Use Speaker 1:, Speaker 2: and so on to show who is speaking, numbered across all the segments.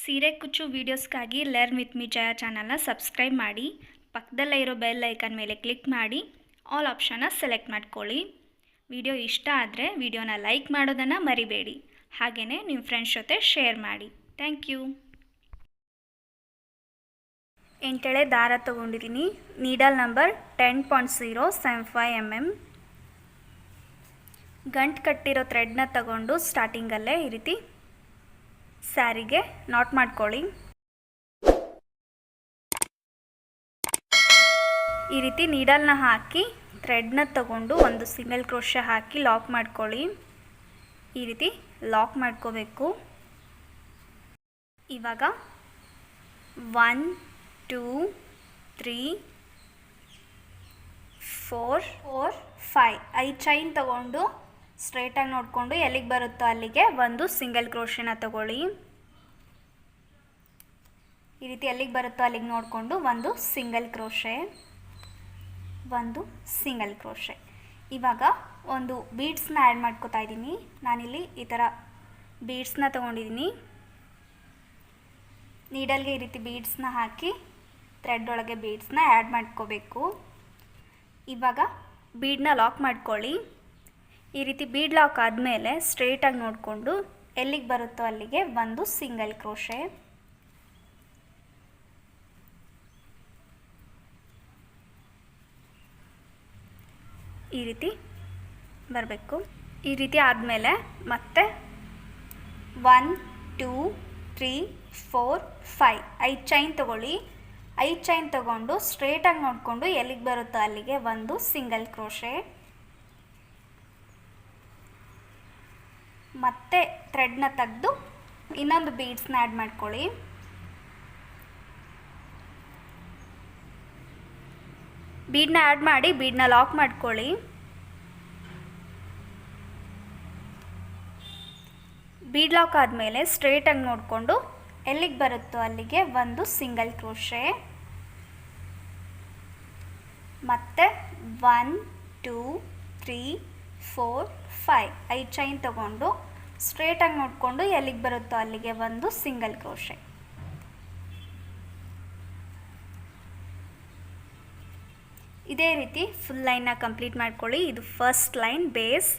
Speaker 1: ಸೀರೆ ಕುಚ್ಚು ವೀಡಿಯೋಸ್ಗಾಗಿ learn with ಮಿ ಜಯ ಚಾನಲ್ನ ಸಬ್ಸ್ಕ್ರೈಬ್ ಮಾಡಿ, ಪಕ್ಕದಲ್ಲೇ ಇರೋ ಬೆಲ್ ಐಕನ್ ಮೇಲೆ ಕ್ಲಿಕ್ ಮಾಡಿ ಆಲ್ ಆಪ್ಷನ್ನ ಸೆಲೆಕ್ಟ್ ಮಾಡ್ಕೊಳ್ಳಿ. ವಿಡಿಯೋ ಇಷ್ಟ ಆದರೆ ವಿಡಿಯೋನ ಲೈಕ್ ಮಾಡೋದನ್ನು ಮರಿಬೇಡಿ. ಹಾಗೆಯೇ ನಿಮ್ಮ ಫ್ರೆಂಡ್ಸ್ ಜೊತೆ ಶೇರ್ ಮಾಡಿ. Thank you. ಎಂಟೆಳೆ ದಾರ ತೊಗೊಂಡಿದ್ದೀನಿ. Needle number 10.075 mm. ಗಂಟು ಕಟ್ಟಿರೋ ಥ್ರೆಡ್ನ ತಗೊಂಡು ಸ್ಟಾರ್ಟಿಂಗಲ್ಲೇ ಈ ರೀತಿ ಸ್ಯಾರಿಗೆ ನಾಟ್ ಮಾಡ್ಕೊಳ್ಳಿ. ಈ ರೀತಿ ನೀಡಲ್ನ ಹಾಕಿ ಥ್ರೆಡ್ನ ತಗೊಂಡು ಒಂದು ಸಿಂಗಲ್ ಕ್ರೋಶೆ ಹಾಕಿ ಲಾಕ್ ಮಾಡ್ಕೊಳ್ಳಿ. ಈ ರೀತಿ ಲಾಕ್ ಮಾಡ್ಕೋಬೇಕು. ಇವಾಗ 1 2 3 4 5 5 ಚೈನ್ ತಗೊಂಡು ಸ್ಟ್ರೈಟಾಗಿ ನೋಡಿಕೊಂಡು ಎಲ್ಲಿಗೆ ಬರುತ್ತೋ ಅಲ್ಲಿಗೆ ಒಂದು ಸಿಂಗಲ್ ಕ್ರೋಶೆನ ತಗೊಳ್ಳಿ. ಈ ರೀತಿ ಎಲ್ಲಿಗೆ ಬರುತ್ತೋ ಅಲ್ಲಿಗೆ ನೋಡಿಕೊಂಡು ಒಂದು ಸಿಂಗಲ್ ಕ್ರೋಶೆ. ಇವಾಗ ಒಂದು ಬೀಡ್ಸ್ನ ಆ್ಯಡ್ ಮಾಡ್ಕೋತಾ ಇದ್ದೀನಿ. ನಾನಿಲ್ಲಿ ಈ ಥರ ಬೀಡ್ಸ್ನ ತೊಗೊಂಡಿದ್ದೀನಿ. ನೀಡಲ್ಗೆ ಈ ರೀತಿ ಬೀಡ್ಸ್ನ ಹಾಕಿ ಥ್ರೆಡ್ ಒಳಗೆ ಬೀಡ್ಸ್ನ ಆ್ಯಡ್ ಮಾಡ್ಕೋಬೇಕು. ಇವಾಗ ಬೀಡನ್ನ ಲಾಕ್ ಮಾಡ್ಕೊಳ್ಳಿ. ಈ ರೀತಿ ಬೀಡ್ ಲಾಕ್ ಆದಮೇಲೆ ಸ್ಟ್ರೇಟಾಗಿ ನೋಡಿಕೊಂಡು ಎಲ್ಲಿಗೆ ಬರುತ್ತೋ ಅಲ್ಲಿಗೆ ಒಂದು ಸಿಂಗಲ್ ಕ್ರೋಶೆ. ಈ ರೀತಿ ಬರಬೇಕು. ಈ ರೀತಿ ಆದಮೇಲೆ ಮತ್ತೆ 1 2 3 4 5 5 ಚೈನ್ ತೊಗೊಳ್ಳಿ. 5 ಚೈನ್ ತೊಗೊಂಡು ಸ್ಟ್ರೇಟಾಗಿ ನೋಡಿಕೊಂಡು ಎಲ್ಲಿಗೆ ಬರುತ್ತೋ ಅಲ್ಲಿಗೆ ಒಂದು ಸಿಂಗಲ್ ಕ್ರೋಶೆ. ಮತ್ತೆ ಥ್ರೆಡ್ನ ತೆಗೆದು ಇನ್ನೊಂದು ಬೀಡ್ಸ್ನ ಆ್ಯಡ್ ಮಾಡ್ಕೊಳ್ಳಿ. ಬೀಡನ್ನ ಆ್ಯಡ್ ಮಾಡಿ ಬೀಡನ್ನ ಲಾಕ್ ಮಾಡ್ಕೊಳ್ಳಿ. ಬೀಡ್ ಲಾಕ್ ಆದಮೇಲೆ ಸ್ಟ್ರೇಟಾಗಿ ನೋಡಿಕೊಂಡು ಎಲ್ಲಿಗೆ ಬರುತ್ತೋ ಅಲ್ಲಿಗೆ ಒಂದು ಸಿಂಗಲ್ ಕ್ರೋಶೆ. ಮತ್ತೆ 1 2 3 4 5 5 ಚೈನ್ ತೊಗೊಂಡು ಸ್ಟ್ರೇಟಾಗಿ ನೋಡಿಕೊಂಡು ಎಲ್ಲಿಗೆ ಬರುತ್ತೋ ಅಲ್ಲಿಗೆ ಒಂದು ಸಿಂಗಲ್ ಕ್ರೋಶೆ. ಇದೇ ರೀತಿ ಫುಲ್ ಲೈನ್ನ ಕಂಪ್ಲೀಟ್ ಮಾಡ್ಕೊಳ್ಳಿ. ಇದು ಫಸ್ಟ್ ಲೈನ್ ಬೇಸ್.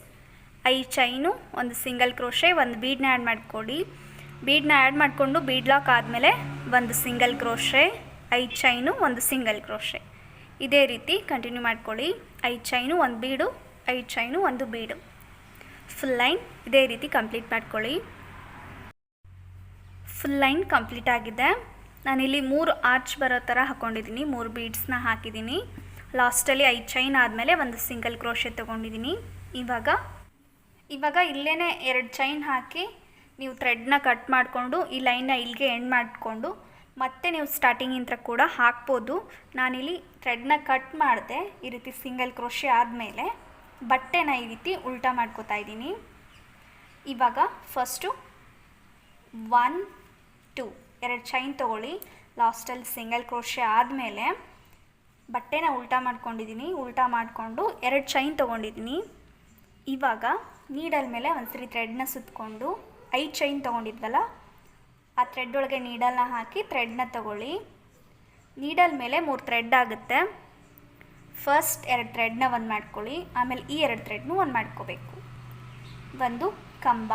Speaker 1: 5 ಚೈನು, ಒಂದು ಸಿಂಗಲ್ ಕ್ರೋಶೆ, ಒಂದು ಬೀಡನ್ನ ಆ್ಯಡ್ ಮಾಡ್ಕೊಳ್ಳಿ. ಬೀಡನ್ನ ಆ್ಯಡ್ ಮಾಡಿಕೊಂಡು ಬೀಡ್ ಲಾಕ್ ಆದಮೇಲೆ ಒಂದು ಸಿಂಗಲ್ ಕ್ರೋಶೆ, 5 ಚೈನು, ಒಂದು ಸಿಂಗಲ್ ಕ್ರೋಶೆ. ಇದೇ ರೀತಿ ಕಂಟಿನ್ಯೂ ಮಾಡ್ಕೊಳ್ಳಿ. 5 ಚೈನು, ಒಂದು ಬೀಡು, 5 ಚೈನು, ಒಂದು ಬೀಡು. ಫುಲ್ ಲೈನ್ ಇದೇ ರೀತಿ ಕಂಪ್ಲೀಟ್ ಮಾಡ್ಕೊಳ್ಳಿ. ಫುಲ್ ಲೈನ್ ಕಂಪ್ಲೀಟ್ ಆಗಿದೆ. ನಾನಿಲ್ಲಿ 3 ಆರ್ಚ್ ಬರೋ ಥರ ಹಾಕ್ಕೊಂಡಿದ್ದೀನಿ. 3 ಬೀಡ್ಸ್ನ ಹಾಕಿದ್ದೀನಿ. ಲಾಸ್ಟಲ್ಲಿ 5 ಚೈನ್ ಆದಮೇಲೆ ಒಂದು ಸಿಂಗಲ್ ಕ್ರೋಶೆ ತೊಗೊಂಡಿದ್ದೀನಿ. ಇವಾಗ ಇಲ್ಲೇ 2 ಚೈನ್ ಹಾಕಿ ನೀವು ಥ್ರೆಡ್ನ ಕಟ್ ಮಾಡಿಕೊಂಡು ಈ ಲೈನ್ನ ಇಲ್ಲಿಗೆ ಎಂಡ್ ಮಾಡಿಕೊಂಡು ಮತ್ತೆ ನೀವು ಸ್ಟಾರ್ಟಿಂಗಿಂದ ಕೂಡ ಹಾಕ್ಬೋದು. ನಾನಿಲ್ಲಿ ಥ್ರೆಡ್ನ ಕಟ್ ಮಾಡಿದೆ. ಈ ರೀತಿ ಸಿಂಗಲ್ ಕ್ರೋಶೆ ಆದಮೇಲೆ ಬಟ್ಟೆನ ಈ ರೀತಿ ಉಲ್ಟಾ ಮಾಡ್ಕೋತಾ ಇದ್ದೀನಿ. ಇವಾಗ ಫಸ್ಟು 1 2 2 ಚೈನ್ ತೊಗೊಳ್ಳಿ. ಲಾಸ್ಟಲ್ಲಿ ಸಿಂಗಲ್ ಕ್ರೋಶೆ ಆದಮೇಲೆ ಬಟ್ಟೆನ ಉಲ್ಟಾ ಮಾಡ್ಕೊಂಡಿದ್ದೀನಿ. ಉಲ್ಟಾ ಮಾಡಿಕೊಂಡು 2 ಚೈನ್ ತೊಗೊಂಡಿದ್ದೀನಿ. ಇವಾಗ ನೀಡಲ್ ಮೇಲೆ ಒಂದ್ಸರಿ ಥ್ರೆಡ್ನ ಸುತ್ತಕೊಂಡು 5 ಚೈನ್ ತೊಗೊಂಡಿದ್ವಲ್ಲ ಆ ಥ್ರೆಡ್ ಒಳಗೆ ನೀಡಲ್ನ ಹಾಕಿ ಥ್ರೆಡ್ನ ತೊಗೊಳ್ಳಿ. ನೀಡಲ್ ಮೇಲೆ 3 ಥ್ರೆಡ್ ಆಗುತ್ತೆ. ಫಸ್ಟ್ 2 ಥ್ರೆಡ್ನ ಒಂದು ಮಾಡ್ಕೊಳ್ಳಿ. ಆಮೇಲೆ ಈ 2 ಥ್ರೆಡ್ನು ಒಂದು ಮಾಡ್ಕೋಬೇಕು. ಒಂದು ಕಂಬ.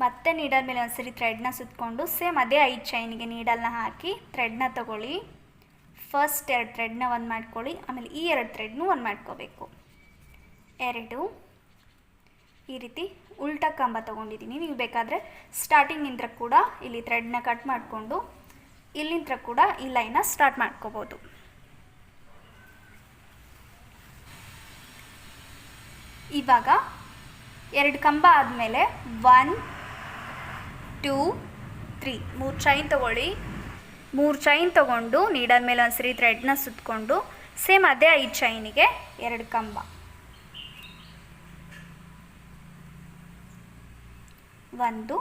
Speaker 1: ಮತ್ತೆ ನೀಡಲ್ ಮೇಲೆ ಒಂದ್ಸರಿ ಥ್ರೆಡ್ನ ಸುತ್ತಕೊಂಡು ಸೇಮ್ ಅದೇ 5 ಚೈನಿಗೆ ನೀಡಲ್ನ ಹಾಕಿ ಥ್ರೆಡ್ನ ತೊಗೊಳ್ಳಿ. ಫಸ್ಟ್ 2 ಥ್ರೆಡ್ನ ಒಂದು ಮಾಡ್ಕೊಳ್ಳಿ. ಆಮೇಲೆ ಈ 2 ಥ್ರೆಡ್ನು ಒಂದು ಮಾಡ್ಕೋಬೇಕು. 2 ಈ ರೀತಿ ಉಲ್ಟಾ ಕಂಬ ತೊಗೊಂಡಿದ್ದೀನಿ. ನೀವು ಬೇಕಾದರೆ ಸ್ಟಾರ್ಟಿಂಗಿಂದ ಕೂಡ ಇಲ್ಲಿ ಥ್ರೆಡ್ನ ಕಟ್ ಮಾಡಿಕೊಂಡು ಇಲ್ಲಿಂದ ಕೂಡ ಈ ಲೈನ್ನ ಸ್ಟಾರ್ಟ್ ಮಾಡ್ಕೋಬೋದು. ಇವಾಗ 2 ಕಂಬ ಆದಮೇಲೆ 1 2 3 3 ಚೈನ್ ತೊಗೊಳ್ಳಿ. 3 ಚೈನ್ ತೊಗೊಂಡು ನೀಡಲ್ ಮೇಲೆ ಒಂದ್ಸರಿ ಥ್ರೆಡ್ನ ಸುತ್ತಕೊಂಡು ಸೇಮ್ ಅದೇ 5 ಚೈನಿಗೆ 2 ಕಂಬ. 1 2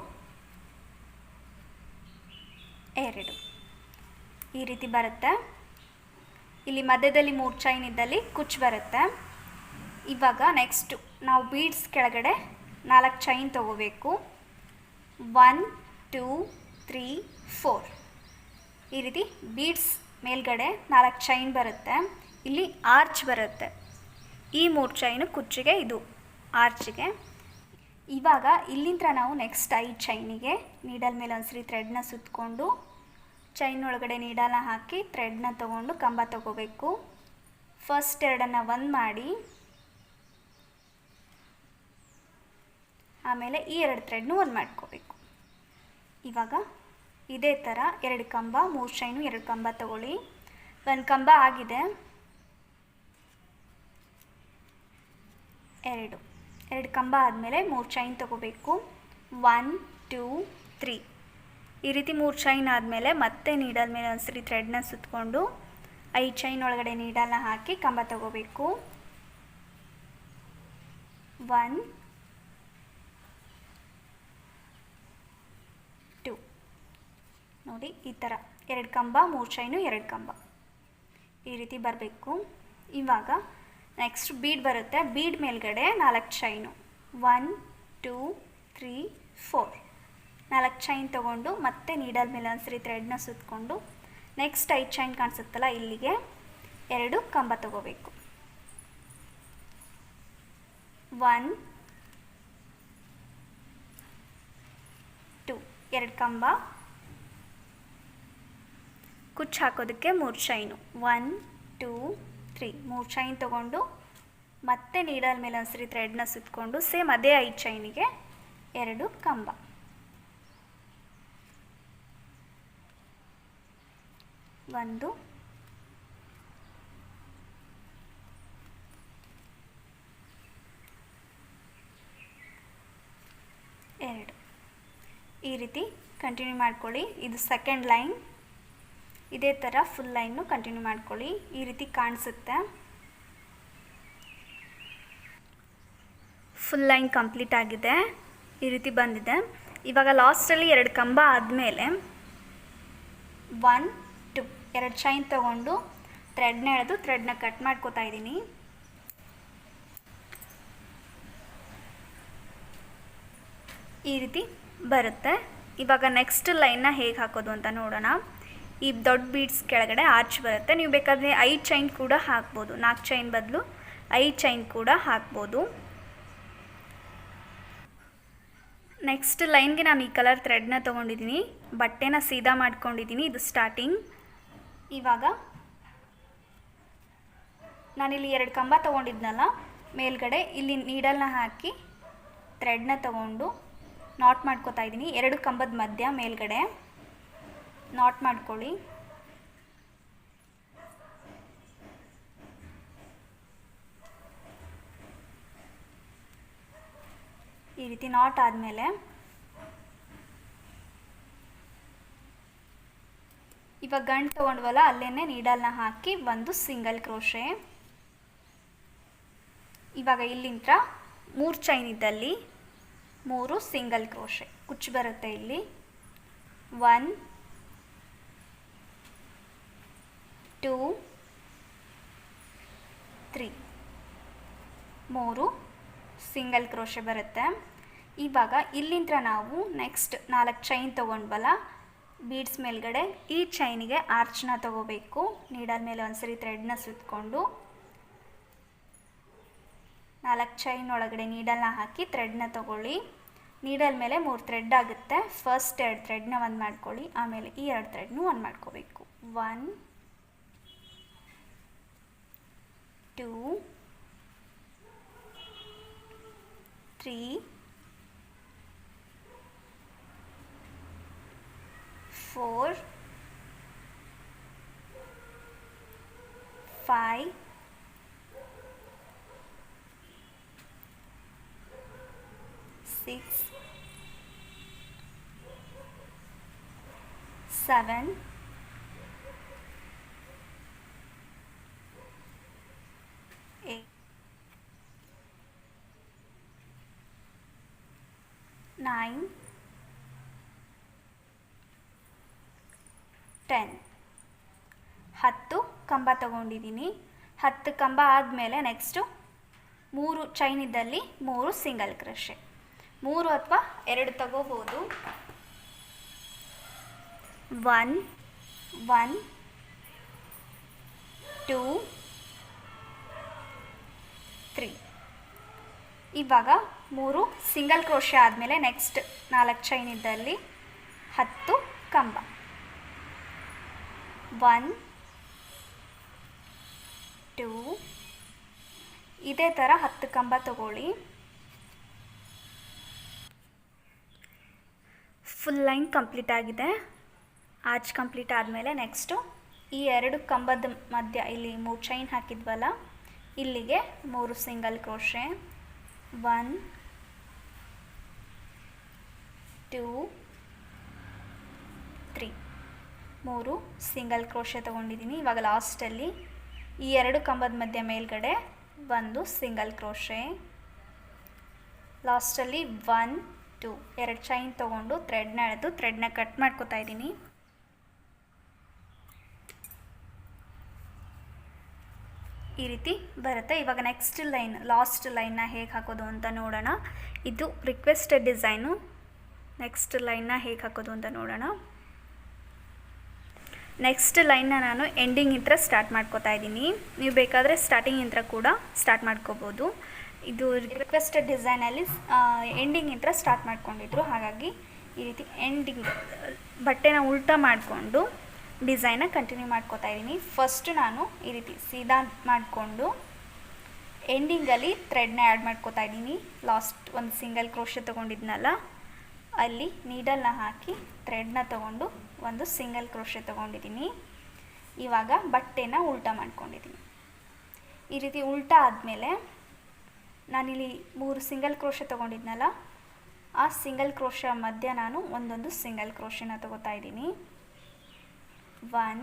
Speaker 1: ಈ ರೀತಿ ಬರುತ್ತೆ. ಇಲ್ಲಿ ಮಧ್ಯದಲ್ಲಿ 3 ಚೈನ್ ಇದ್ದಲ್ಲಿ ಕುಚ್ಚು ಬರುತ್ತೆ. ಇವಾಗ ನೆಕ್ಸ್ಟು ನಾವು ಬೀಡ್ಸ್ ಕೆಳಗಡೆ 4 ಚೈನ್ ತೊಗೋಬೇಕು. 1 2 3 4. ಈ ರೀತಿ ಬೀಡ್ಸ್ ಮೇಲ್ಗಡೆ 4 ಚೈನ್ ಬರುತ್ತೆ. ಇಲ್ಲಿ ಆರ್ಚ್ ಬರುತ್ತೆ. ಈ 3 ಚೈನು ಕುಚ್ಚಿಗೆ, ಇದು ಆರ್ಚಿಗೆ. ಇವಾಗ ಇಲ್ಲಿಂದ ನಾವು ನೆಕ್ಸ್ಟ್ 5 ಚೈನಿಗೆ ನೀಡಲ್ ಮೇಲೆ ಒಂದ್ಸರಿ ಥ್ರೆಡ್ನ ಸುತ್ತಕೊಂಡು ಚೈನ್ ಒಳಗಡೆ ನೀಡಲ್ನ ಹಾಕಿ ಥ್ರೆಡ್ನ ತೊಗೊಂಡು ಕಂಬ ತೊಗೋಬೇಕು. ಫಸ್ಟ್ ಎರಡನ್ನು ಒಂದು ಮಾಡಿ ಆಮೇಲೆ ಈ 2 ಥ್ರೆಡ್ನು ಒಂದು ಮಾಡ್ಕೋಬೇಕು. ಇವಾಗ ಇದೇ ಥರ 2 ಕಂಬ, 3 ಚೈನು, 2 ಕಂಬ ತಗೊಳ್ಳಿ. 1 ಕಂಬ ಆಗಿದೆ, 2 ಕಂಬ ಆದಮೇಲೆ 3 ಚೈನ್ ತಗೋಬೇಕು. 1 2 3. ಈ ರೀತಿ 3 ಚೈನ್ ಆದಮೇಲೆ ಮತ್ತೆ ನೀಡಲ್ ಮೇಲೆ ಒಂದ್ಸರಿ ಥ್ರೆಡ್ನ ಸುತ್ತಕೊಂಡು 5 ಚೈನ್ ಒಳಗಡೆ ನೀಡಲ್ನ ಹಾಕಿ ಕಂಬ ತಗೋಬೇಕು. 1 2. ನೋಡಿ ಈ ಥರ 2 ಕಂಬ, 3 ಚೈನು, 2 ಕಂಬ ಈ ರೀತಿ ಬರಬೇಕು. ಇವಾಗ ನೆಕ್ಸ್ಟ್ ಬೀಡ್ ಬರುತ್ತೆ. ಬೀಡ್ ಮೇಲ್ಗಡೆ 4 ಚೈನು, 1 2 3 4. 4 ಚೈನ್ ತೊಗೊಂಡು ಮತ್ತೆ ನೀಡಲ್ ಮೇಲೆ ಒಂದ್ಸರಿ ಥ್ರೆಡ್ನ ಸುತ್ತಕೊಂಡು ನೆಕ್ಸ್ಟ್ 5 ಚೈನ್ ಕಾಣಿಸುತ್ತಲ್ಲ, ಇಲ್ಲಿಗೆ 2 ಕಂಬ ತಗೋಬೇಕು. 1 2. 2 ಕಂಬ, ಕುಚ್ಚು ಹಾಕೋದಕ್ಕೆ 3 ಚೈನು, 1 2 3. 3 ಚೈನ್ ತೊಗೊಂಡು ಮತ್ತೆ ನೀಡಲ್ ಮೇಲೆ ಒಂದ್ಸರಿ ಥ್ರೆಡ್ನ ಸುತ್ತಕೊಂಡು ಸೇಮ್ ಅದೇ 5 ಚೈನಿಗೆ 2 ಕಂಬ. 1 2. ಈ ರೀತಿ ಕಂಟಿನ್ಯೂ ಮಾಡ್ಕೊಳ್ಳಿ. ಇದು ಸೆಕೆಂಡ್ ಲೈನ್. ಇದೇ ಥರ ಫುಲ್ ಲೈನ್ನು ಕಂಟಿನ್ಯೂ ಮಾಡ್ಕೊಳ್ಳಿ. ಈ ರೀತಿ ಕಾಣಿಸುತ್ತೆ. ಫುಲ್ ಲೈನ್ ಕಂಪ್ಲೀಟ್ ಆಗಿದೆ. ಈ ರೀತಿ ಬಂದಿದೆ. ಇವಾಗ ಲಾಸ್ಟಲ್ಲಿ 2 ಕಂಬ ಆದಮೇಲೆ 1 2 2 ಚೈನ್ ತೊಗೊಂಡು ಥ್ರೆಡ್ನ ಎಳೆದು ಥ್ರೆಡ್ನ ಕಟ್ ಮಾಡ್ಕೋತಾ ಇದ್ದೀನಿ. ಈ ರೀತಿ ಬರುತ್ತೆ. ಇವಾಗ ನೆಕ್ಸ್ಟ್ ಲೈನ್ನ ಹೇಗೆ ಹಾಕೋದು ಅಂತ ನೋಡೋಣ. ಈ ದೊಡ್ಡ ಬೀಡ್ಸ್ ಕೆಳಗಡೆ ಆರ್ಚ್ ಬರುತ್ತೆ. ನೀವು ಬೇಕಾದರೆ 5 ಚೈನ್ ಕೂಡ ಹಾಕ್ಬೋದು. 4 ಚೈನ್ ಬದಲು 5 ಚೈನ್ ಕೂಡ ಹಾಕ್ಬೋದು. ನೆಕ್ಸ್ಟ್ ಲೈನ್ಗೆ ನಾನು ಈ ಕಲರ್ ಥ್ರೆಡ್ನ ತೊಗೊಂಡಿದ್ದೀನಿ, ಬಟ್ಟೆನ ಸೀದಾ ಮಾಡ್ಕೊಂಡಿದ್ದೀನಿ. ಇದು ಸ್ಟಾರ್ಟಿಂಗ್. ಇವಾಗ ನಾನಿಲ್ಲಿ 2 ಕಂಬ ತೊಗೊಂಡಿದ್ನಲ್ಲ, ಮೇಲ್ಗಡೆ ಇಲ್ಲಿ ನೀಡಲ್ನ ಹಾಕಿ ಥ್ರೆಡ್ನ ತೊಗೊಂಡು ನಾಟ್ ಮಾಡ್ಕೋತಾ ಇದ್ದೀನಿ. 2 ಕಂಬದ ಮಧ್ಯ ಮೇಲ್ಗಡೆ ನಾಟ್ ಮಾಡ್ಕೊಳ್ಳಿ. ಈ ರೀತಿ ನಾಟ್ ಆದಮೇಲೆ ಇವಾಗ ಗಂಟು ತೊಗೊಂಡ್ವಲ್ಲ, ಅಲ್ಲೇನೆ ನೀಡಲ್ನ ಹಾಕಿ ಒಂದು ಸಿಂಗಲ್ ಕ್ರೋಶೆ. ಇವಾಗ ಇಲ್ಲಿಂದ 3 ಚೈನ್ ಇದ್ದಲ್ಲಿ 3 ಸಿಂಗಲ್ ಕ್ರೋಶೆ ಕುಚ್ಚು ಬರುತ್ತೆ. ಇಲ್ಲಿ 1 2 3 3 ಸಿಂಗಲ್ ಕ್ರೋಶೆ ಬರುತ್ತೆ. ಇವಾಗ ಇಲ್ಲಿಂದ ನಾವು ನೆಕ್ಸ್ಟ್ 4 ಚೈನ್ ತೊಗೊಂಡ್ವಲ್ಲ ಬೀಡ್ಸ್ ಮೇಲ್ಗಡೆ, ಈ ಚೈನಿಗೆ ಆರ್ಚ್ನ ತಗೋಬೇಕು. ನೀಡಲ್ ಮೇಲೆ ಒಂದ್ಸರಿ ಥ್ರೆಡ್ನ ಸುತ್ತಕೊಂಡು 4 ಚೈನ್ ಒಳಗಡೆ ನೀಡಲ್ನ ಹಾಕಿ ಥ್ರೆಡ್ನ ತಗೊಳ್ಳಿ. ನೀಡಲ್ ಮೇಲೆ 3 ಥ್ರೆಡ್ ಆಗುತ್ತೆ. ಫಸ್ಟ್ 2 ಥ್ರೆಡ್ನ ಒಂದು ಮಾಡ್ಕೊಳ್ಳಿ, ಆಮೇಲೆ ಈ 2 ಥ್ರೆಡ್ನು ಒಂದು ಮಾಡ್ಕೋಬೇಕು. 1 2 3 4 5 6 7 8 9 10. 10 ಕಂಬ ತಗೊಂಡಿದ್ದೀನಿ. 10 ಕಂಬ ಆದಮೇಲೆ ನೆಕ್ಸ್ಟು 3 ಚೈನ್ ಇದ್ದಲ್ಲಿ 3 ಸಿಂಗಲ್ ಕ್ರೋಶೆ, 3 ಅಥವಾ 2 ತಗೋಬೋದು. 1 1 2 3. ಇವಾಗ 3 ಸಿಂಗಲ್ ಕ್ರೋಶೆ ಆದಮೇಲೆ ನೆಕ್ಸ್ಟ್ 4 ಚೈನ್ ಇದ್ದಲ್ಲಿ 10 ಕಂಬ. 1 2. ಇದೇ ಥರ 10 ಕಂಬ ತಗೊಳ್ಳಿ. ಫುಲ್ ಲೈನ್ ಕಂಪ್ಲೀಟ್ ಆಗಿದೆ. ಆರ್ಚ್ ಕಂಪ್ಲೀಟ್ ಆದಮೇಲೆ ನೆಕ್ಸ್ಟು ಈ 2 ಕಂಬದ ಮಧ್ಯ ಇಲ್ಲಿ 3 ಚೈನ್ ಹಾಕಿದ್ವಲ್ಲ, ಇಲ್ಲಿಗೆ 3 ಸಿಂಗಲ್ ಕ್ರೋಶೆ. 1 2 3. 3 ಸಿಂಗಲ್ ಕ್ರೋಶೆ ತೊಗೊಂಡಿದ್ದೀನಿ. ಇವಾಗ ಲಾಸ್ಟಲ್ಲಿ ಈ 2 ಕಂಬದ ಮಧ್ಯ ಮೇಲ್ಗಡೆ 1 ಸಿಂಗಲ್ ಕ್ರೋಶೆ. ಲಾಸ್ಟಲ್ಲಿ 1 2 2 ಚೈನ್ ತೊಗೊಂಡು ಥ್ರೆಡ್ನ ಎಳೆದು ಥ್ರೆಡ್ನ ಕಟ್ ಮಾಡ್ಕೊತಾ ಇದ್ದೀನಿ. ಈ ರೀತಿ ಬರುತ್ತೆ. ಇವಾಗ ನೆಕ್ಸ್ಟ್ ಲೈನ್, ಲಾಸ್ಟ್ ಲೈನ್ನ ಹೇಗೆ ಹಾಕೋದು ಅಂತ ನೋಡೋಣ. ಇದು ರಿಕ್ವೆಸ್ಟೆಡ್ ಡಿಸೈನು. ನೆಕ್ಸ್ಟ್ ಲೈನ್ನ ಹೇಗೆ ಹಾಕೋದು ಅಂತ ನೋಡೋಣ. ನೆಕ್ಸ್ಟ್ ಲೈನ್ನ ನಾನು ಎಂಡಿಂಗ್ ಇಂತ್ರ ಸ್ಟಾರ್ಟ್ ಮಾಡ್ಕೋತಾ ಇದ್ದೀನಿ. ನೀವು ಬೇಕಾದರೆ ಸ್ಟಾರ್ಟಿಂಗ್ ಇಂತ್ರ ಕೂಡ ಸ್ಟಾರ್ಟ್ ಮಾಡ್ಕೋಬೋದು. ಇದು ರಿಕ್ವೆಸ್ಟೆಡ್ ಡಿಸೈನಲ್ಲಿ ಎಂಡಿಂಗ್ ಇಂತ್ರ ಸ್ಟಾರ್ಟ್ ಮಾಡ್ಕೊಂಡಿದ್ರು, ಹಾಗಾಗಿ ಈ ರೀತಿ ಎಂಡಿಂಗ್ ಬಟ್ಟೆನ ಉಲ್ಟಾ ಮಾಡಿಕೊಂಡು ಡಿಸೈನ ಕಂಟಿನ್ಯೂ ಮಾಡ್ಕೋತಾ ಇದ್ದೀನಿ. ಫಸ್ಟ್ ನಾನು ಈ ರೀತಿ ಸೀದಾ ಮಾಡಿಕೊಂಡು ಎಂಡಿಂಗಲ್ಲಿ ಥ್ರೆಡ್ನ ಆ್ಯಡ್ ಮಾಡ್ಕೋತಾ ಇದ್ದೀನಿ. ಲಾಸ್ಟ್ ಒಂದು ಸಿಂಗಲ್ ಕ್ರೋಶೆ ತೊಗೊಂಡಿದ್ನಲ್ಲ, ಅಲ್ಲಿ ನೀಡಲ್ನ ಹಾಕಿ ಥ್ರೆಡ್ನ ತೊಗೊಂಡು ಒಂದು ಸಿಂಗಲ್ ಕ್ರೋಶೆ ತೊಗೊಂಡಿದ್ದೀನಿ. ಇವಾಗ ಬಟ್ಟೆನ ಉಲ್ಟಾ ಮಾಡ್ಕೊಂಡಿದ್ದೀನಿ. ಈ ರೀತಿ ಉಲ್ಟಾ ಆದಮೇಲೆ ನಾನಿಲ್ಲಿ 3 ಸಿಂಗಲ್ ಕ್ರೋಶೆ ತೊಗೊಂಡಿದ್ನಲ್ಲ, ಆ ಸಿಂಗಲ್ ಕ್ರೋಶೆ ಮಧ್ಯ ನಾನು ಒಂದೊಂದು ಸಿಂಗಲ್ ಕ್ರೋಶೆನ ತೊಗೋತಾ ಇದ್ದೀನಿ. 1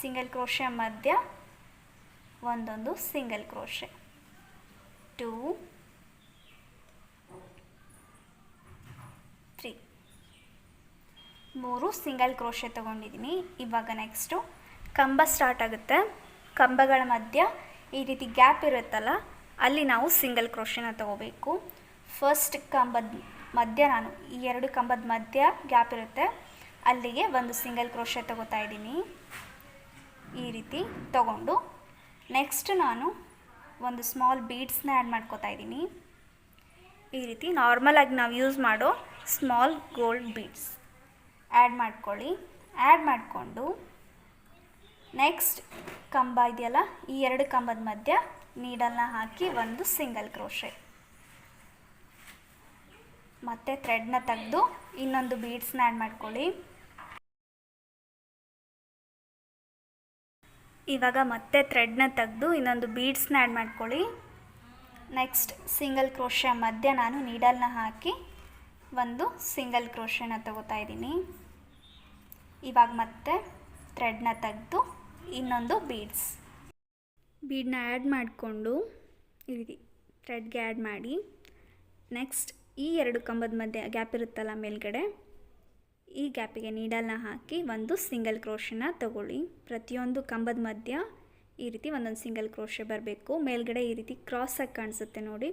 Speaker 1: ಸಿಂಗಲ್ ಕ್ರೋಶೆ ಮಧ್ಯ ಒಂದೊಂದು ಸಿಂಗಲ್ ಕ್ರೋಶೆ. 2 3. 3 ಸಿಂಗಲ್ ಕ್ರೋಶೆ ತೊಗೊಂಡಿದ್ದೀನಿ. ಇವಾಗ ನೆಕ್ಸ್ಟು ಕಂಬ ಸ್ಟಾರ್ಟ್ ಆಗುತ್ತೆ. ಕಂಬಗಳ ಮಧ್ಯ ಈ ರೀತಿ ಗ್ಯಾಪ್ ಇರುತ್ತಲ್ಲ, ಅಲ್ಲಿ ನಾವು ಸಿಂಗಲ್ ಕ್ರೋಶೆನ ತೊಗೋಬೇಕು. ಫಸ್ಟ್ ಕಂಬದ ಮಧ್ಯ ನಾನು ಈ 2 ಕಂಬದ ಮಧ್ಯ ಗ್ಯಾಪ್ ಇರುತ್ತೆ, ಅಲ್ಲಿಗೆ ಒಂದು ಸಿಂಗಲ್ ಕ್ರೋಶೆ ತೊಗೋತಾ ಇದ್ದೀನಿ. ಈ ರೀತಿ ತೊಗೊಂಡು ನೆಕ್ಸ್ಟ್ ನಾನು ಒಂದು ಸ್ಮಾಲ್ ಬೀಡ್ಸ್ನ ಆ್ಯಡ್ ಮಾಡ್ಕೋತಾ ಇದ್ದೀನಿ. ಈ ರೀತಿ ನಾರ್ಮಲಾಗಿ ನಾವು ಯೂಸ್ ಮಾಡೋ ಸ್ಮಾಲ್ ಗೋಲ್ಡ್ ಬೀಡ್ಸ್ ಆ್ಯಡ್ ಮಾಡ್ಕೊಳ್ಳಿ. ಆ್ಯಡ್ ಮಾಡಿಕೊಂಡು ನೆಕ್ಸ್ಟ್ ಕಂಬ ಇದೆಯಲ್ಲ, ಈ 2 ಕಂಬದ ಮಧ್ಯ ನೀಡಲ್ನ ಹಾಕಿ ಒಂದು ಸಿಂಗಲ್ ಕ್ರೋಶೆ. ಮತ್ತು ಥ್ರೆಡ್ನ ತೆಗೆದು ಇನ್ನೊಂದು ಬೀಡ್ಸ್ನ ಆ್ಯಡ್ ಮಾಡ್ಕೊಳ್ಳಿ. ಇವಾಗ ಮತ್ತೆ ಥ್ರೆಡ್ನ ತೆಗೆದು ಇನ್ನೊಂದು ಬೀಡ್ಸ್ನ ಆ್ಯಡ್ ಮಾಡ್ಕೊಳ್ಳಿ. ನೆಕ್ಸ್ಟ್ ಸಿಂಗಲ್ ಕ್ರೋಶೆ ಮಧ್ಯ ನಾನು ನೀಡಲ್ನ ಹಾಕಿ ಒಂದು ಸಿಂಗಲ್ ಕ್ರೋಶೆನ ತಗೋತಾ ಇದ್ದೀನಿ. ಇವಾಗ ಮತ್ತೆ ಥ್ರೆಡ್ನ ತೆಗೆದು ಇನ್ನೊಂದು ಬೀಡ್ನ ಆ್ಯಡ್ ಮಾಡಿಕೊಂಡು ಈ ರೀತಿ ಥ್ರೆಡ್ಗೆ ಆ್ಯಡ್ ಮಾಡಿ ನೆಕ್ಸ್ಟ್ ಈ 2 ಕಂಬದ ಮಧ್ಯೆ ಗ್ಯಾಪ್ ಇರುತ್ತಲ್ಲ ಮೇಲ್ಗಡೆ, ಈ ಗ್ಯಾಪಿಗೆ ನೀಡಲ್ನ ಹಾಕಿ ಒಂದು ಸಿಂಗಲ್ ಕ್ರೋಶೆನ ತಗೊಳ್ಳಿ. ಪ್ರತಿಯೊಂದು ಕಂಬದ ಮಧ್ಯ ಈ ರೀತಿ ಒಂದೊಂದು ಸಿಂಗಲ್ ಕ್ರೋಶೆ ಬರಬೇಕು. ಮೇಲ್ಗಡೆ ಈ ರೀತಿ ಕ್ರಾಸಾಗಿ ಕಾಣಿಸುತ್ತೆ ನೋಡಿ.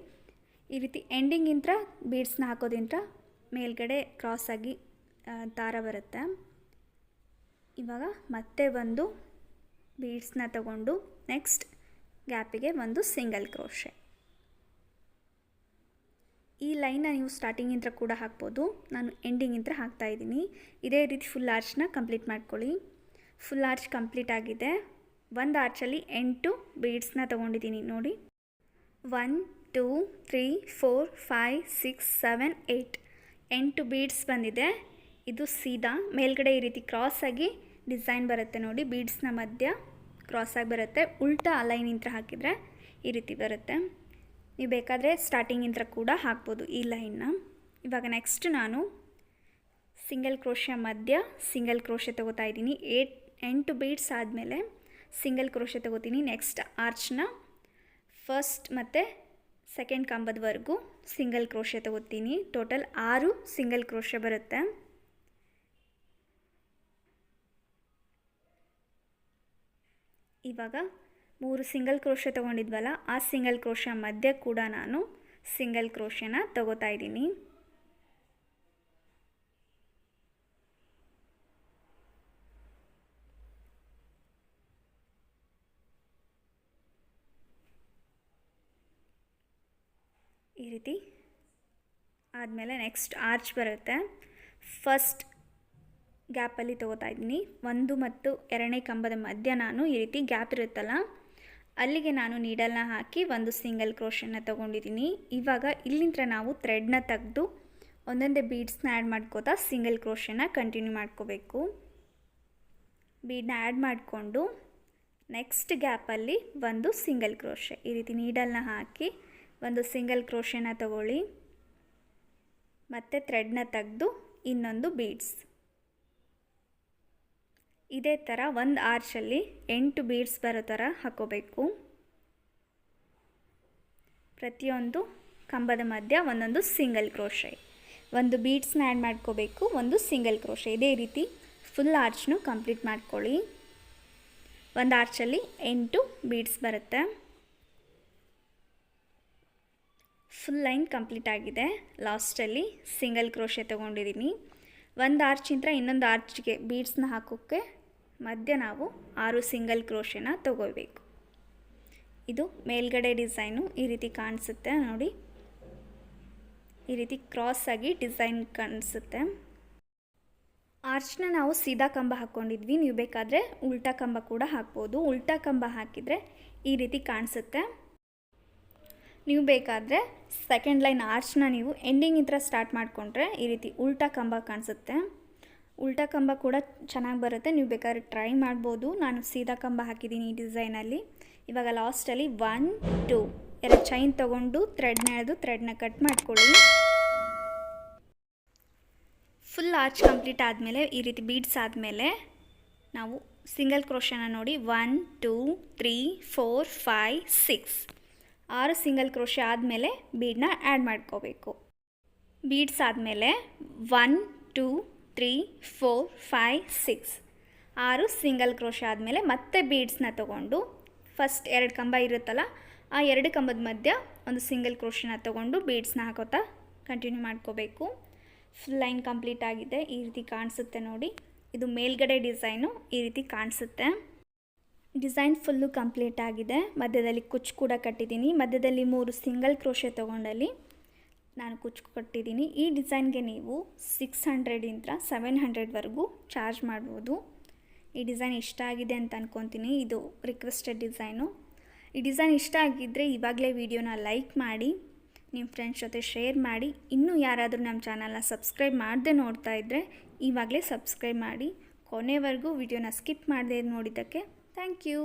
Speaker 1: ಈ ರೀತಿ ಎಂಡಿಂಗಿಂದ ಬೀಡ್ಸ್ನ ಹಾಕೋದ್ರಿಂದ ಮೇಲ್ಗಡೆ ಕ್ರಾಸಾಗಿ ದಾರ ಬರುತ್ತೆ. ಇವಾಗ ಮತ್ತೆ ಒಂದು ಬೀಡ್ಸ್ನ ತಗೊಂಡು ನೆಕ್ಸ್ಟ್ ಗ್ಯಾಪಿಗೆ ಒಂದು ಸಿಂಗಲ್ ಕ್ರೋಶೆ. ಈ ಲೈನ್ನ ನೀವು ಸ್ಟಾರ್ಟಿಂಗಿಂದ ಕೂಡ ಹಾಕ್ಬೋದು, ನಾನು ಎಂಡಿಂಗಿಂದ ಹಾಕ್ತಾಯಿದ್ದೀನಿ. ಇದೇ ರೀತಿ ಫುಲ್ ಆರ್ಚ್ನ ಕಂಪ್ಲೀಟ್ ಮಾಡ್ಕೊಳ್ಳಿ. ಫುಲ್ ಆರ್ಚ್ ಕಂಪ್ಲೀಟ್ ಆಗಿದೆ. ಒಂದು ಆರ್ಚಲ್ಲಿ 8 ಬೀಡ್ಸ್ನ ತೊಗೊಂಡಿದ್ದೀನಿ ನೋಡಿ. 1 2 3 4 5 6 7 8 ಬೀಡ್ಸ್ ಬಂದಿದೆ. ಇದು ಸೀದಾ ಮೇಲ್ಗಡೆ ಈ ರೀತಿ ಕ್ರಾಸಾಗಿ ಡಿಸೈನ್ ಬರುತ್ತೆ ನೋಡಿ. ಬೀಡ್ಸ್ನ ಮಧ್ಯ ಕ್ರಾಸಾಗಿ ಬರುತ್ತೆ. ಉಲ್ಟಾ ಲೈನಿಂದ ಹಾಕಿದರೆ ಈ ರೀತಿ ಬರುತ್ತೆ. ನೀವು ಬೇಕಾದರೆ ಸ್ಟಾರ್ಟಿಂಗಿಂದ ಕೂಡ ಹಾಕ್ಬೋದು ಈ ಲೈನ್ನ. ಇವಾಗ ನೆಕ್ಸ್ಟ್ ನಾನು ಸಿಂಗಲ್ ಕ್ರೋಶೆ ಮಧ್ಯ ಸಿಂಗಲ್ ಕ್ರೋಶೆ ತೊಗೋತಾ ಇದ್ದೀನಿ. 8 ಬೀಡ್ಸ್ ಆದಮೇಲೆ ಸಿಂಗಲ್ ಕ್ರೋಶೆ ತೊಗೋತೀನಿ. ನೆಕ್ಸ್ಟ್ ಆರ್ಚ್ನ ಫಸ್ಟ್ ಮತ್ತು ಸೆಕೆಂಡ್ ಕಂಬದವರೆಗೂ ಸಿಂಗಲ್ ಕ್ರೋಶೆ ತೊಗೋತೀನಿ. ಟೋಟಲ್ 6 ಸಿಂಗಲ್ ಕ್ರೋಶೆ ಬರುತ್ತೆ. ಇವಾಗ 3 ಸಿಂಗಲ್ ಕ್ರೋಶೆ ತೊಗೊಂಡಿದ್ವಲ್ಲ, ಆ ಸಿಂಗಲ್ ಕ್ರೋಶೆ ಮಧ್ಯ ಕೂಡ ನಾನು ಸಿಂಗಲ್ ಕ್ರೋಶೆನ ತಗೋತಾ ಇದ್ದೀನಿ. ಈ ರೀತಿ ಆದಮೇಲೆ ನೆಕ್ಸ್ಟ್ ಆರ್ಚ್ ಬರುತ್ತೆ. ಫಸ್ಟ್ ಗ್ಯಾಪಲ್ಲಿ ತೊಗೋತಾ ಇದ್ದೀನಿ. 1 ಮತ್ತು 2ನೇ ಕಂಬದ ಮಧ್ಯ ನಾನು ಈ ರೀತಿ ಗ್ಯಾಪ್ ಇರುತ್ತಲ್ಲ ಅಲ್ಲಿಗೆ ನಾನು ನೀಡಲ್ನ ಹಾಕಿ ಒಂದು ಸಿಂಗಲ್ ಕ್ರೋಶೆನ ತೊಗೊಂಡಿದ್ದೀನಿ. ಇವಾಗ ಇಲ್ಲಿಂದ ನಾವು ಥ್ರೆಡ್ನ ತೆಗೆದು ಒಂದೊಂದೇ ಬೀಡ್ಸ್ನ ಆ್ಯಡ್ ಮಾಡ್ಕೋತಾ ಸಿಂಗಲ್ ಕ್ರೋಶೆನ ಕಂಟಿನ್ಯೂ ಮಾಡ್ಕೋಬೇಕು. ಬೀಡನ್ನ ಆ್ಯಡ್ ಮಾಡಿಕೊಂಡು ನೆಕ್ಸ್ಟ್ ಗ್ಯಾಪಲ್ಲಿ ಒಂದು ಸಿಂಗಲ್ ಕ್ರೋಶೆ ಈ ರೀತಿ ನೀಡಲ್ನ ಹಾಕಿ ಒಂದು ಸಿಂಗಲ್ ಕ್ರೋಶೆನ ತಗೊಳ್ಳಿ. ಮತ್ತು ಥ್ರೆಡ್ನ ತೆಗೆದು ಇನ್ನೊಂದು ಬೀಡ್ಸ್. ಇದೇ ಥರ ಒಂದು ಆರ್ಚಲ್ಲಿ 8 ಬೀಡ್ಸ್ ಬರೋ ಥರ ಹಾಕೋಬೇಕು. ಪ್ರತಿಯೊಂದು ಕಂಬದ ಮಧ್ಯ ಒಂದೊಂದು ಸಿಂಗಲ್ ಕ್ರೋಶೆ, ಒಂದು ಬೀಡ್ಸ್ನ ಆ್ಯಡ್ ಮಾಡ್ಕೋಬೇಕು, ಒಂದು ಸಿಂಗಲ್ ಕ್ರೋಶೆ. ಇದೇ ರೀತಿ ಫುಲ್ ಆರ್ಚ್ನು ಕಂಪ್ಲೀಟ್ ಮಾಡ್ಕೊಳ್ಳಿ. ಒಂದು ಆರ್ಚಲ್ಲಿ 8 ಬೀಡ್ಸ್ ಬರುತ್ತೆ. ಫುಲ್ ಲೈನ್ ಕಂಪ್ಲೀಟ್ ಆಗಿದೆ. ಲಾಸ್ಟಲ್ಲಿ ಸಿಂಗಲ್ ಕ್ರೋಶೆ ತೊಗೊಂಡಿದ್ದೀನಿ. ಒಂದು ಆರ್ಚಿಂದ ಇನ್ನೊಂದು ಆರ್ಚ್ಗೆ ಬೀಡ್ಸ್ನ ಹಾಕೋಕ್ಕೆ ಮಧ್ಯ ನಾವು 6 ಸಿಂಗಲ್ ಕ್ರೋಶೆನ ತಗೋಬೇಕು. ಇದು ಮೇಲ್ಗಡೆ ಡಿಸೈನು ಈ ರೀತಿ ಕಾಣಿಸುತ್ತೆ ನೋಡಿ. ಈ ರೀತಿ ಕ್ರಾಸ್ ಆಗಿ ಡಿಸೈನ್ ಕಾಣಿಸುತ್ತೆ. ಆರ್ಚ್ನ ನಾವು ಸೀದಾ ಕಂಬ ಹಾಕ್ಕೊಂಡಿದ್ವಿ. ನೀವು ಬೇಕಾದರೆ ಉಲ್ಟಾ ಕಂಬ ಕೂಡ ಹಾಕ್ಬೋದು. ಉಲ್ಟಾ ಕಂಬ ಹಾಕಿದರೆ ಈ ರೀತಿ ಕಾಣಿಸುತ್ತೆ. ನೀವು ಬೇಕಾದರೆ ಸೆಕೆಂಡ್ ಲೈನ್ ಆರ್ಚ್ನ ನೀವು ಎಂಡಿಂಗ್ ಸ್ಟಾರ್ಟ್ ಮಾಡಿಕೊಂಡ್ರೆ ಈ ರೀತಿ ಉಲ್ಟಾ ಕಂಬ ಕಾಣಿಸುತ್ತೆ. ಉಲ್ಟಾ ಕಂಬ ಕೂಡ ಚೆನ್ನಾಗಿ ಬರುತ್ತೆ. ನೀವು ಬೇಕಾದ್ರೆ ಟ್ರೈ ಮಾಡ್ಬೋದು. ನಾನು ಸೀದಾ ಕಂಬ ಹಾಕಿದ್ದೀನಿ ಈ ಡಿಸೈನಲ್ಲಿ. ಇವಾಗ ಲಾಸ್ಟಲ್ಲಿ 1 2 2 ಚೈನ್ ತೊಗೊಂಡು ಥ್ರೆಡ್ನ ಎಳೆದು ಥ್ರೆಡ್ನ ಕಟ್ ಮಾಡ್ಕೊಳ್ಳಿ. ಫುಲ್ ಆರ್ಚ್ ಕಂಪ್ಲೀಟ್ ಆದಮೇಲೆ ಈ ರೀತಿ ಬೀಡ್ಸ್ ಆದಮೇಲೆ ನಾವು ಸಿಂಗಲ್ ಕ್ರೋಶೆನ ನೋಡಿ 1 2 3 4 5 6 6 ಸಿಂಗಲ್ ಕ್ರೋಶೆ ಆದಮೇಲೆ ಬೀಡನ್ನ ಆ್ಯಡ್ ಮಾಡ್ಕೋಬೇಕು. ಬೀಡ್ಸ್ ಆದಮೇಲೆ 1 2 3 4 5 6 6 ಸಿಂಗಲ್ ಕ್ರೋಶೆ ಆದಮೇಲೆ ಮತ್ತೆ ಬೀಡ್ಸ್ನ ತೊಗೊಂಡು ಫಸ್ಟ್ 2 ಕಂಬ ಇರುತ್ತಲ್ಲ ಆ 2 ಕಂಬದ ಮಧ್ಯ ಒಂದು ಸಿಂಗಲ್ ಕ್ರೋಶೆನ ತೊಗೊಂಡು ಬೀಡ್ಸ್ನ ಹಾಕೋತಾ ಕಂಟಿನ್ಯೂ ಮಾಡ್ಕೋಬೇಕು. ಫುಲ್ ಲೈನ್ ಕಂಪ್ಲೀಟ್ ಆಗಿದೆ. ಈ ರೀತಿ ಕಾಣಿಸುತ್ತೆ ನೋಡಿ. ಇದು ಮೇಲ್ಗಡೆ ಡಿಸೈನು ಈ ರೀತಿ ಕಾಣಿಸುತ್ತೆ. ಡಿಸೈನ್ ಫುಲ್ಲು ಕಂಪ್ಲೀಟ್ ಆಗಿದೆ. ಮಧ್ಯದಲ್ಲಿ ಕುಚ್ಚು ಕೂಡ ಕಟ್ಟಿದ್ದೀನಿ. ಮಧ್ಯದಲ್ಲಿ 3 ಸಿಂಗಲ್ ಕ್ರೋಶೆ ತೊಗೊಂಡಲ್ಲಿ ನಾನು ಕುಚ್ಚು ಕಟ್ಟಿದ್ದೀನಿ. ಈ ಡಿಸೈನ್ಗೆ ನೀವು 600 700ವರೆಗೂ ಚಾರ್ಜ್ ಮಾಡ್ಬೋದು. ಈ ಡಿಸೈನ್ ಇಷ್ಟ ಆಗಿದೆ ಅಂತ ಅಂದ್ಕೊತೀನಿ. ಇದು ರಿಕ್ವೆಸ್ಟೆಡ್ ಡಿಸೈನು. ಈ ಡಿಸೈನ್ ಇಷ್ಟ ಆಗಿದ್ದರೆ ಇವಾಗಲೇ ವಿಡಿಯೋನ ಲೈಕ್ ಮಾಡಿ, ನಿಮ್ಮ ಫ್ರೆಂಡ್ಸ್ ಜೊತೆ ಶೇರ್ ಮಾಡಿ. ಇನ್ನೂ ಯಾರಾದರೂ ನಮ್ಮ ಚಾನಲ್ನ ಸಬ್ಸ್ಕ್ರೈಬ್ ಮಾಡದೆ ನೋಡ್ತಾ ಇದ್ದರೆ ಇವಾಗಲೇ ಸಬ್ಸ್ಕ್ರೈಬ್ ಮಾಡಿ. ಕೊನೆವರೆಗೂ ವಿಡಿಯೋನ ಸ್ಕಿಪ್ ಮಾಡದೆ ನೋಡಿದ್ದಕ್ಕೆ ಥ್ಯಾಂಕ್ ಯು.